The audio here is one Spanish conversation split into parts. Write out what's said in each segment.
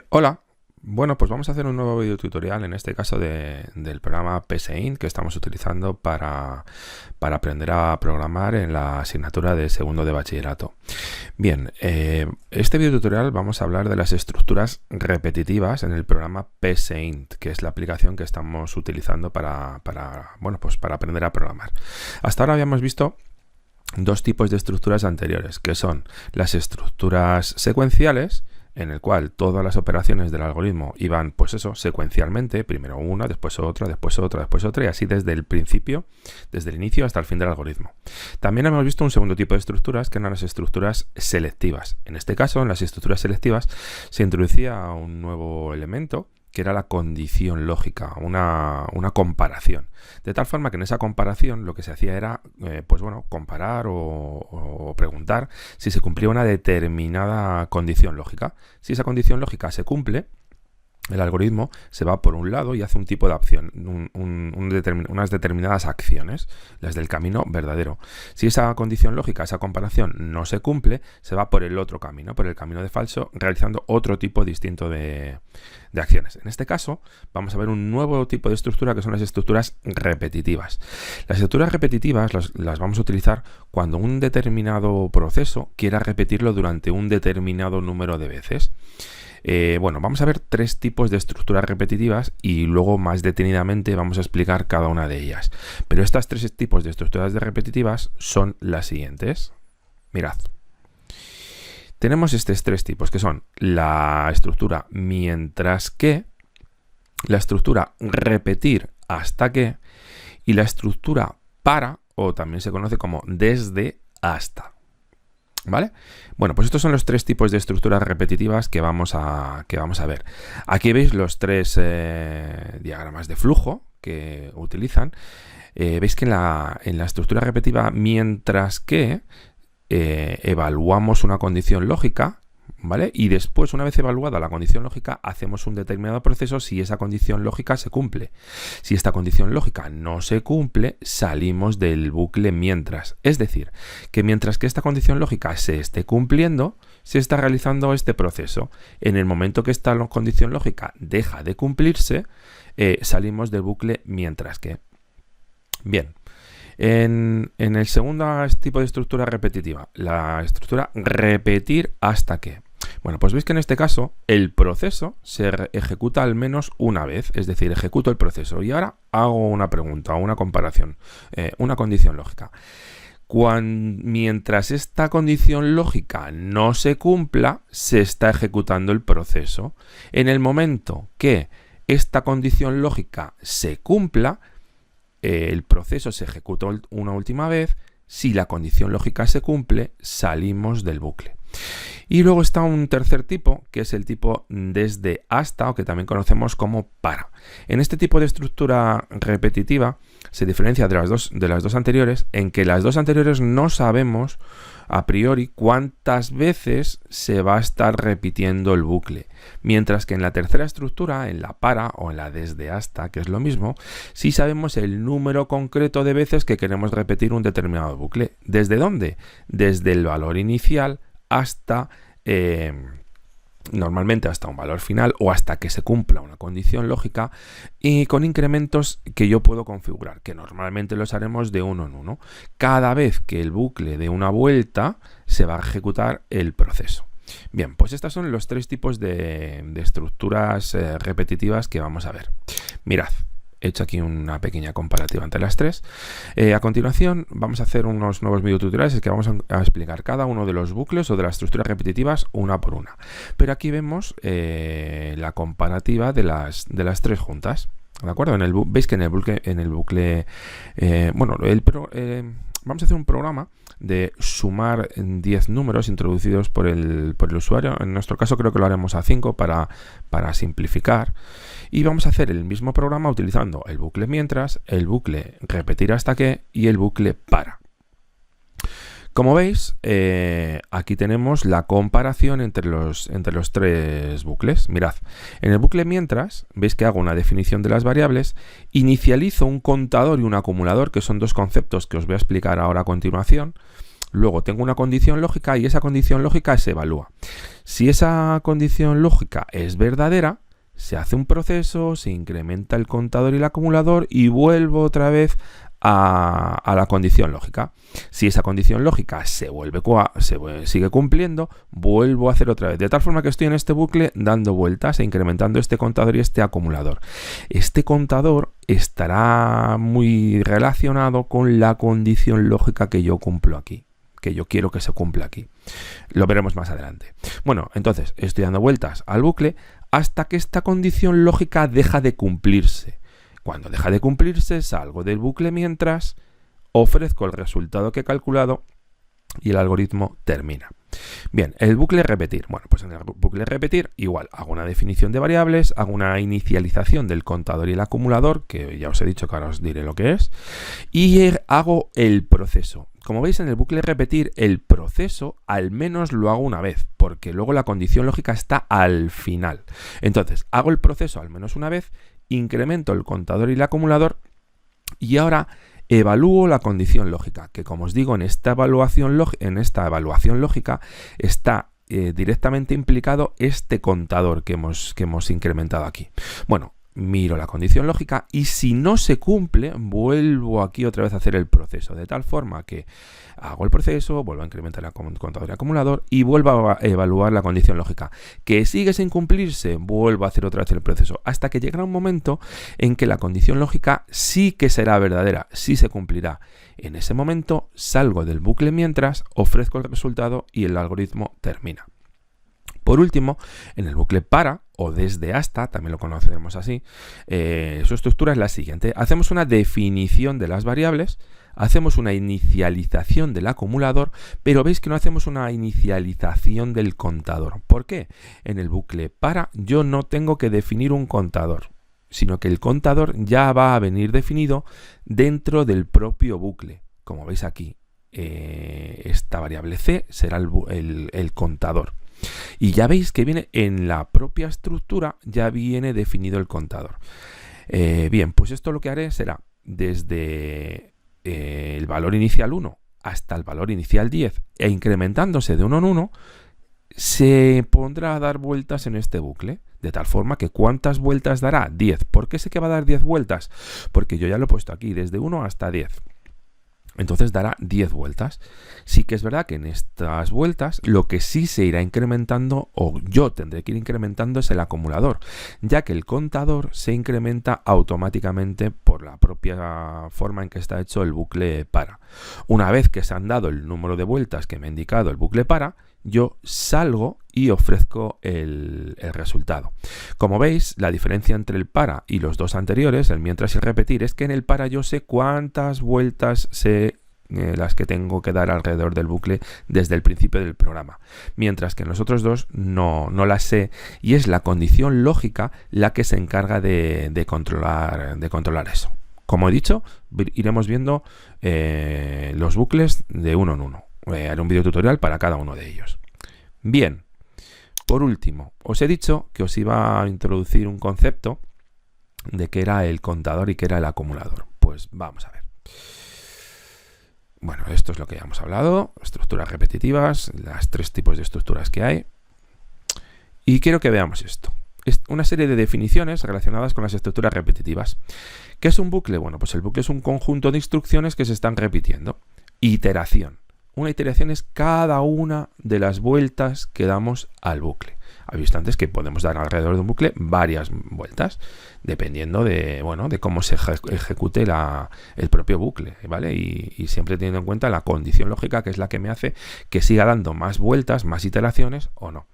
Hola, bueno, pues vamos a hacer un nuevo video tutorial, en este caso del programa PSeInt que estamos utilizando para aprender a programar en la asignatura de segundo de bachillerato. Bien, este video tutorial vamos a hablar de las estructuras repetitivas en el programa PSeInt, que es la aplicación que estamos utilizando bueno, pues para aprender a programar. Hasta ahora habíamos visto dos tipos de estructuras anteriores, que son las estructuras secuenciales, en el cual todas las operaciones del algoritmo iban, pues eso, secuencialmente, primero una, después otra, después otra, después otra, y así desde el principio, desde el inicio hasta el fin del algoritmo. También hemos visto un segundo tipo de estructuras, que eran las estructuras selectivas. En este caso, en las estructuras selectivas, se introducía un nuevo elemento, que era la condición lógica, una comparación. De tal forma que en esa comparación lo que se hacía era, pues bueno, comparar o preguntar si se cumplía una determinada condición lógica. Si esa condición lógica se cumple, el algoritmo se va por un lado y hace un tipo de acción, unas determinadas acciones, las del camino verdadero. Si esa condición lógica, esa comparación no se cumple, se va por el otro camino, por el camino de falso, realizando otro tipo distinto de acciones. En este caso, vamos a ver un nuevo tipo de estructura, que son las estructuras repetitivas. Las estructuras repetitivas las vamos a utilizar cuando un determinado proceso quiera repetirlo durante un determinado número de veces. Bueno, vamos a ver tres tipos de estructuras repetitivas y luego más detenidamente vamos a explicar cada una de ellas. Pero estos tres tipos de estructuras repetitivas son las siguientes. Mirad. Tenemos estos tres tipos, que son la estructura mientras que, la estructura repetir hasta que y la estructura para, o también se conoce como desde hasta. ¿Vale? Bueno, pues estos son los tres tipos de estructuras repetitivas que vamos a ver. Aquí veis los tres diagramas de flujo que utilizan. Veis que en la estructura repetitiva, mientras que evaluamos una condición lógica, ¿vale? Y después, una vez evaluada la condición lógica, hacemos un determinado proceso si esa condición lógica se cumple. Si esta condición lógica no se cumple, salimos del bucle mientras. Es decir, que mientras que esta condición lógica se esté cumpliendo, se está realizando este proceso. En el momento que esta condición lógica deja de cumplirse, salimos del bucle mientras que. Bien. En el segundo tipo de estructura repetitiva, la estructura repetir hasta que. Bueno, pues veis que en este caso el proceso se ejecuta al menos una vez, es decir, ejecuto el proceso y ahora hago una pregunta o una comparación, una condición lógica. Mientras esta condición lógica no se cumpla, se está ejecutando el proceso. En el momento que esta condición lógica se cumpla, el proceso se ejecuta una última vez. Si la condición lógica se cumple, salimos del bucle. Y luego está un tercer tipo, que es el tipo desde hasta, o que también conocemos como para. En este tipo de estructura repetitiva se diferencia de las dos anteriores, en que las dos anteriores no sabemos a priori cuántas veces se va a estar repitiendo el bucle. Mientras que en la tercera estructura, en la para o en la desde hasta, que es lo mismo, sí sabemos el número concreto de veces que queremos repetir un determinado bucle. ¿Desde dónde? Desde el valor inicial hasta, normalmente hasta un valor final o hasta que se cumpla una condición lógica, y con incrementos que yo puedo configurar, que normalmente los haremos de uno en uno. Cada vez que el bucle dé una vuelta, se va a ejecutar el proceso. Bien, pues estos son los tres tipos de estructuras repetitivas que vamos a ver. Mirad. He hecho aquí una pequeña comparativa entre las tres. A continuación vamos a hacer unos nuevos videotutoriales en que vamos a explicar cada uno de los bucles o de las estructuras repetitivas una por una. Pero aquí vemos la comparativa de las tres juntas. ¿De acuerdo? Veis que en el bucle vamos a hacer un programa de sumar 10 números introducidos por el usuario. En nuestro caso creo que lo haremos a 5 para simplificar. Y vamos a hacer el mismo programa utilizando el bucle mientras, el bucle repetir hasta que y el bucle para. Como veis, aquí tenemos la comparación entre los tres bucles. Mirad, en el bucle mientras, veis que hago una definición de las variables, inicializo un contador y un acumulador, que son dos conceptos que os voy a explicar ahora a continuación. Luego tengo una condición lógica y esa condición lógica se evalúa. Si esa condición lógica es verdadera, se hace un proceso, se incrementa el contador y el acumulador y vuelvo otra vez a la condición lógica. Si esa condición lógica sigue cumpliendo, vuelvo a hacer otra vez. De tal forma que estoy en este bucle dando vueltas e incrementando este contador y este acumulador. Este contador estará muy relacionado con la condición lógica que yo cumplo aquí, que yo quiero que se cumpla aquí. Lo veremos más adelante. Bueno, entonces estoy dando vueltas al bucle hasta que esta condición lógica deja de cumplirse. Cuando deja de cumplirse, salgo del bucle mientras ofrezco el resultado que he calculado y el algoritmo termina. Bien, el bucle repetir. Bueno, pues en el bucle repetir igual hago una definición de variables, hago una inicialización del contador y el acumulador, que ya os he dicho que ahora os diré lo que es, y hago el proceso. Como veis en el bucle repetir, el proceso al menos lo hago una vez, porque luego la condición lógica está al final. Entonces, hago el proceso al menos una vez, incremento el contador y el acumulador y ahora evalúo la condición lógica, que como os digo, en esta evaluación lógica está directamente implicado este contador que hemos incrementado aquí. Bueno, miro la condición lógica y si no se cumple, vuelvo aquí otra vez a hacer el proceso, de tal forma que hago el proceso, vuelvo a incrementar el contador y acumulador y vuelvo a evaluar la condición lógica. Que sigue sin cumplirse, vuelvo a hacer otra vez el proceso, hasta que llegará un momento en que la condición lógica sí que será verdadera, sí se cumplirá. En ese momento salgo del bucle mientras, ofrezco el resultado y el algoritmo termina. Por último, en el bucle para o desde hasta, también lo conoceremos así, su estructura es la siguiente. Hacemos una definición de las variables, hacemos una inicialización del acumulador, pero veis que no hacemos una inicialización del contador. ¿Por qué? En el bucle para yo no tengo que definir un contador, sino que el contador ya va a venir definido dentro del propio bucle. Como veis aquí, esta variable c será el contador. Y ya veis que viene en la propia estructura, ya viene definido el contador. Bien, pues esto lo que haré será desde el valor inicial 1 hasta el valor inicial 10 e incrementándose de 1 en 1, se pondrá a dar vueltas en este bucle. De tal forma que ¿cuántas vueltas dará? 10. ¿Por qué sé que va a dar 10 vueltas? Porque yo ya lo he puesto aquí, desde 1 hasta 10. Entonces dará 10 vueltas. Sí que es verdad que en estas vueltas lo que sí se irá incrementando, o yo tendré que ir incrementando, es el acumulador, ya que el contador se incrementa automáticamente por la propia forma en que está hecho el bucle para. Una vez que se han dado el número de vueltas que me ha indicado el bucle para, yo salgo y ofrezco el resultado. Como veis, la diferencia entre el para y los dos anteriores, el mientras y el repetir, es que en el para yo sé cuántas vueltas las que tengo que dar alrededor del bucle desde el principio del programa, mientras que en los otros dos no las sé, y es la condición lógica la que se encarga de controlar eso. Como he dicho, iremos viendo los bucles de uno en uno. Haré un video tutorial para cada uno de ellos. Bien, por último, os he dicho que os iba a introducir un concepto de qué era el contador y qué era el acumulador. Pues vamos a ver. Bueno, esto es lo que ya hemos hablado, estructuras repetitivas, las 3 tipos de estructuras que hay. Y quiero que veamos esto. Es una serie de definiciones relacionadas con las estructuras repetitivas. ¿Qué es un bucle? Bueno, pues el bucle es un conjunto de instrucciones que se están repitiendo. Iteración. Una iteración es cada una de las vueltas que damos al bucle. Habéis visto antes que podemos dar alrededor de un bucle varias vueltas, dependiendo de cómo se ejecute el propio bucle, ¿vale? Y siempre teniendo en cuenta la condición lógica, que es la que me hace que siga dando más vueltas, más iteraciones o no.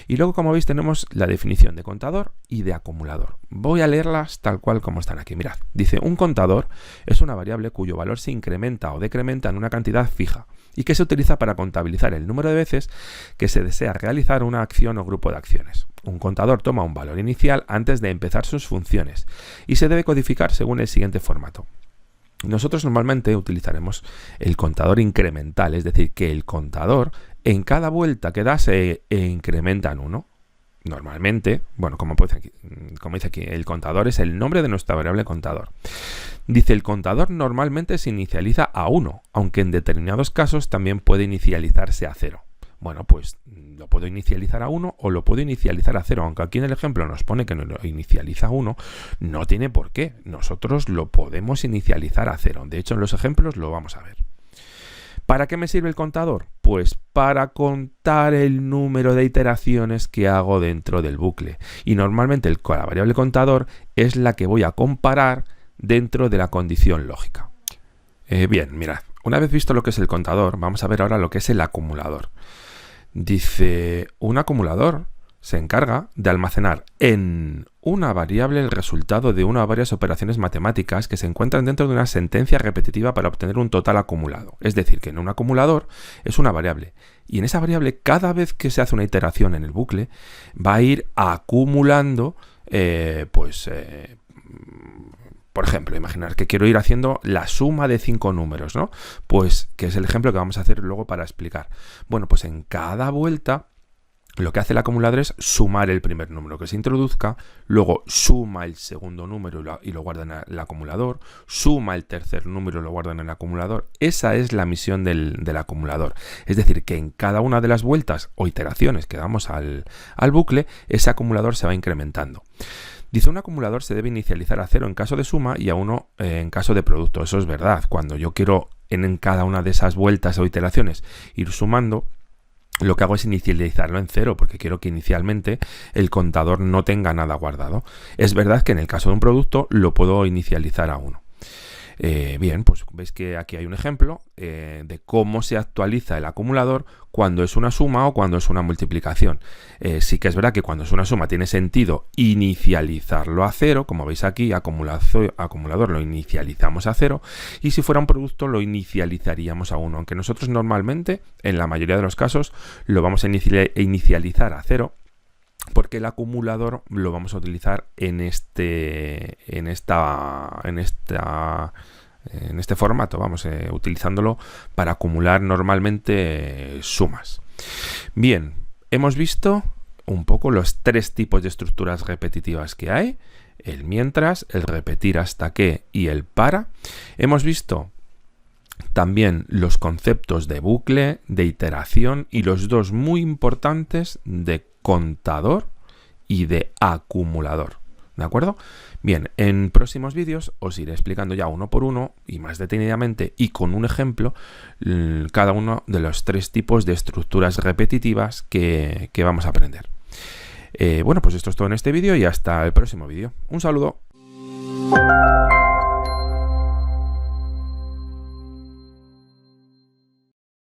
Y luego, como veis, tenemos la definición de contador y de acumulador. Voy a leerlas tal cual como están aquí. Mirad, dice: un contador es una variable cuyo valor se incrementa o decrementa en una cantidad fija y que se utiliza para contabilizar el número de veces que se desea realizar una acción o grupo de acciones. Un contador toma un valor inicial antes de empezar sus funciones y se debe codificar según el siguiente formato. Nosotros normalmente utilizaremos el contador incremental, es decir, que el contador en cada vuelta que da se incrementa en 1. Normalmente, bueno, como dice aquí, el contador es el nombre de nuestra variable contador. Dice, el contador normalmente se inicializa a 1, aunque en determinados casos también puede inicializarse a 0. Bueno, pues lo puedo inicializar a 1 o lo puedo inicializar a 0, aunque aquí en el ejemplo nos pone que lo inicializa a 1, no tiene por qué. Nosotros lo podemos inicializar a 0. De hecho, en los ejemplos lo vamos a ver. ¿Para qué me sirve el contador? Pues para contar el número de iteraciones que hago dentro del bucle. Y normalmente la variable contador es la que voy a comparar dentro de la condición lógica. Bien, mirad, una vez visto lo que es el contador, vamos a ver ahora lo que es el acumulador. Dice, un acumulador se encarga de almacenar en una variable el resultado de una o varias operaciones matemáticas que se encuentran dentro de una sentencia repetitiva para obtener un total acumulado. Es decir, que en un acumulador es una variable y en esa variable cada vez que se hace una iteración en el bucle va a ir acumulando por ejemplo, imaginar que quiero ir haciendo la suma de 5 números, ¿no? Pues, que es el ejemplo que vamos a hacer luego para explicar. Bueno, pues en cada vuelta lo que hace el acumulador es sumar el primer número que se introduzca, luego suma el segundo número y lo guarda en el acumulador, suma el tercer número y lo guarda en el acumulador. Esa es la misión del acumulador. Es decir, que en cada una de las vueltas o iteraciones que damos al bucle, ese acumulador se va incrementando. Dice, un acumulador se debe inicializar a 0 en caso de suma y a 1 en caso de producto. Eso es verdad. Cuando yo quiero en cada una de esas vueltas o iteraciones ir sumando, lo que hago es inicializarlo en 0 porque quiero que inicialmente el contador no tenga nada guardado. Es verdad que en el caso de un producto lo puedo inicializar a 1. Bien, pues veis que aquí hay un ejemplo de cómo se actualiza el acumulador cuando es una suma o cuando es una multiplicación. Sí que es verdad que cuando es una suma tiene sentido inicializarlo a 0, como veis aquí, acumulador lo inicializamos a 0, y si fuera un producto lo inicializaríamos a 1, aunque nosotros normalmente, en la mayoría de los casos, lo vamos a inicializar a 0, porque el acumulador lo vamos a utilizar en este formato, vamos, utilizándolo para acumular normalmente sumas. Bien, hemos visto un poco los 3 tipos de estructuras repetitivas que hay: el mientras, el repetir hasta que y el para. Hemos visto también los conceptos de bucle, de iteración y los dos muy importantes de contador y de acumulador. ¿De acuerdo? Bien, en próximos vídeos os iré explicando ya uno por uno y más detenidamente y con un ejemplo cada uno de los 3 tipos de estructuras repetitivas que vamos a aprender. Bueno, pues esto es todo en este vídeo y hasta el próximo vídeo. Un saludo.